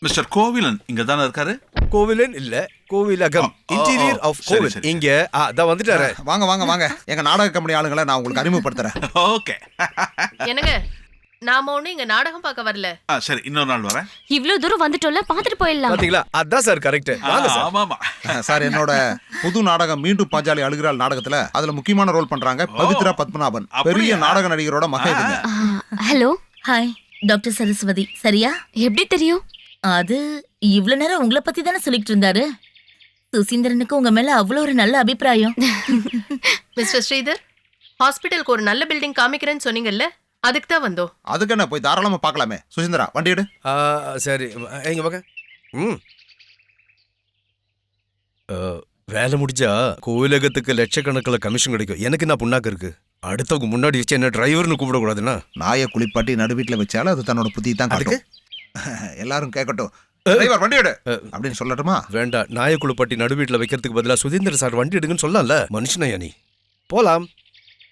Mister covalent இங்க தானே இருக்காரு? கோவிலன் இல்ல, கோவிலகம், இன்டீரியர் ஆஃப் கோவில். இங்க அதான் வந்துட்டாரு. வாங்க வாங்க வாங்க, எங்க நாடக கம்பெனி ஆளுங்களை நான் உங்களுக்கு அறிமுகப்படுத்துறேன். ஓகே. என்னங்க, நாம ஒண்ணு இங்க நாடகம் பார்க்க வரல. சரி, இன்னொரு நாள் வரேன். இவ்ளோ தூரம் வந்துட்டோம்ல, பாத்துட்டு போயிடலாம். பாத்தீங்களா, அதான் சார் கரெக்ட். வாங்க சார். ஆமா ஆமா. சார், என்னோட புது நாடகம் மீண்டும் பாஞ்சாலி அழுகிறாள் நாடகத்துல அதுல முக்கியமான ரோல் பண்றாங்க பவித்ரா பத்மநாபன். பெரிய நாடக நடிகரோட மகன். ஹலோ. Hi, doctor Saraswathi. சரியா? எப்படி தெரியும்? அது இவ்வளவு நேரம் உங்களை பத்தி தானே சொல்லிட்டு இருந்தாரு. சுசீந்திரனுக்கு உங்க மேல அவ்வளவு ஒரு நல்ல அபிப்பிராயம். மிஸ்டர் ஸ்ரீதர், ஹாஸ்பிட்டலுக்கு ஒரு நல்ல பில்டிங் காமிக்கிறேன்னு சொன்னீங்கல்ல, அதுக்கு தான் வந்தோம். அதுக்கு என்ன, போய் தாராளமா பார்க்கலாமே. சுசீந்திரா, வண்டி எடு. சரி, இங்க வாங்க. வேலை முடிஞ்சா கோவிலகத்துக்கு லட்சக்கணக்கில் கமிஷன் கிடைக்கும். எனக்கு என்ன புண்ணாக்கு இருக்கு? அடுத்தவங்க முன்னாடி வச்சு என்ன டிரைவர்னு கூப்பிடக்கூடாதுன்னா? நாயை குளிப்பாட்டி நடு வீட்டுல வச்சாலும் அது தன்னோட புத்தி தான் காட்டுக்கு. எல்லாரும் கேட்கட்டும். டிரைவர், வண்டி எடு அப்படின்னு சொல்லட்டுமா? வேண்டாம், நாயை குளிப்பாட்டி நடு வீட்டில் வைக்கிறதுக்கு பதிலாக சுதீந்திர சார் வண்டி எடுங்கன்னு சொல்லலாம்ல. மனுஷனையா நீ? போலாம்.